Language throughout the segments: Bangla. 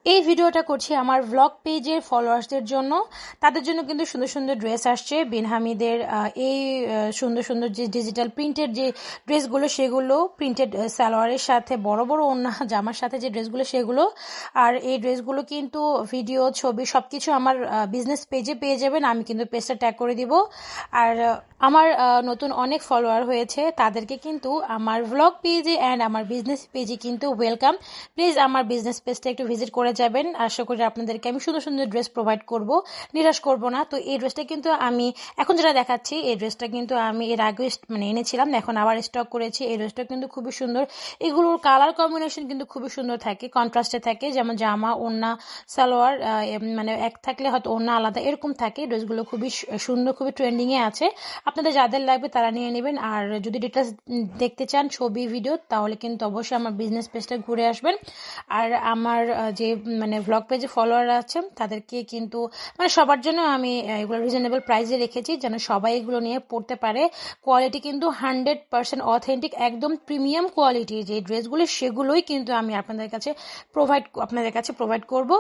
এই ভিডিওটা করছি আমার ভ্লগ পেজের ফলোয়ার্সদের জন্য। তাদের জন্য কিন্তু সুন্দর সুন্দর ড্রেস আসছে বিনহামিদের। এই সুন্দর সুন্দর যে ডিজিটাল প্রিন্টেড যে ড্রেসগুলো, সেগুলো প্রিন্টেড সালোয়ারের সাথে বড় বড় ওড়না জামার সাথে যে ড্রেসগুলো সেগুলো। আর এই ড্রেসগুলো কিন্তু ভিডিও, ছবি সবকিছু আমার বিজনেস পেজে পেয়ে যাবেন। আমি কিন্তু পেজটা ট্যাগ করে দিব। আর আমার নতুন অনেক ফলোয়ার হয়েছে, তাদেরকে কিন্তু আমার ভ্লগ পেজে অ্যান্ড আমার বিজনেস পেজে কিন্তু ওয়েলকাম। প্লিজ আমার বিজনেস পেজটা একটু ভিজিট করে যাবেন। আশা করি আপনাদেরকে আমি সুন্দর সুন্দর ড্রেস প্রোভাইড করব, নিরাশ করব না। তো এই ড্রেসটা কিন্তু আমি এখন যেটা দেখাচ্ছি, এই ড্রেসটা কিন্তু আমি এর আগে এনেছিলাম, এখন আবার স্টক করেছি। এই ড্রেসটা কিন্তু খুবই সুন্দর। এগুলোর কালার কম্বিনেশন কিন্তু খুবই সুন্দর থাকে, কন্ট্রাস্টে থাকে, যেমন জামা, ওড়না, সালোয়ার মানে এক থাকলে হয়তো ওড়না আলাদা এরকম থাকে। ড্রেসগুলো খুবই সুন্দর, খুবই ট্রেন্ডিংয়ে আছে। আপনাদের যাদের লাগবে তারা নিয়ে নেবেন। আর যদি ডিটেলস দেখতে চান, ছবি, ভিডিও, তাহলে কিন্তু অবশ্যই আমার বিজনেস পেজটা ঘুরে আসবেন। আর আমার যে ভ্লগ পেজে ফলোয়ার আছে তাদেরকে কিন্তু সবার জন্য আমি এগুলো রিজনেবল প্রাইসে রেখেছি, যেন সবাই এগুলো নিয়ে পড়তে পারে। কোয়ালিটি কিন্তু 100% অথেন্টিক, একদম প্রিমিয়াম কোয়ালিটি যে ড্রেসগুলো, সেগুলোই কিন্তু আমি আপনাদের কাছে প্রোভাইড করব।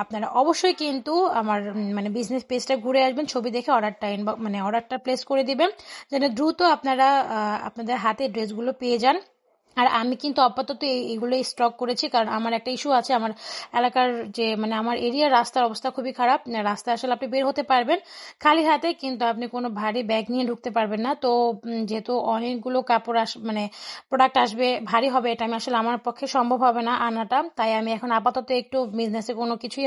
আপনারা অবশ্যই কিন্তু আমার বিজনেস পেজটা ঘুরে আসবেন, ছবি দেখে অর্ডারটা প্লেস করে দিবেন, যেন দ্রুত আপনারা আপনাদের হাতে ড্রেসগুলো পেয়ে যান। আর আমি কিন্তু আপাতত এগুলোই স্টক করেছি, কারণ আমার একটা ইস্যু আছে। আমার এলাকার যে আমার এরিয়ার রাস্তার অবস্থা খুবই খারাপ। রাস্তায় আসলে আপনি বের হতে পারবেন খালি হাতে, কিন্তু আপনি কোনো ভারী ব্যাগ নিয়ে ঢুকতে পারবেন না। তো যেহেতু অনেকগুলো কাপড় প্রোডাক্ট আসবে, ভারী হবে, এটা আমি আসলে আমার পক্ষে সম্ভব হবে না আনাটা। তাই আমি এখন আপাতত একটু বিজনেসে কোনো কিছুই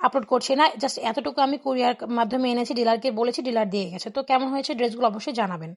আপলোড করছি না। জাস্ট এতটুকু আমি কুরিয়ার মাধ্যমে এনেছি, ডিলারকে বলেছি, ডিলার দিয়ে গেছে। তো কেমন হয়েছে ড্রেসগুলো অবশ্যই জানাবেন।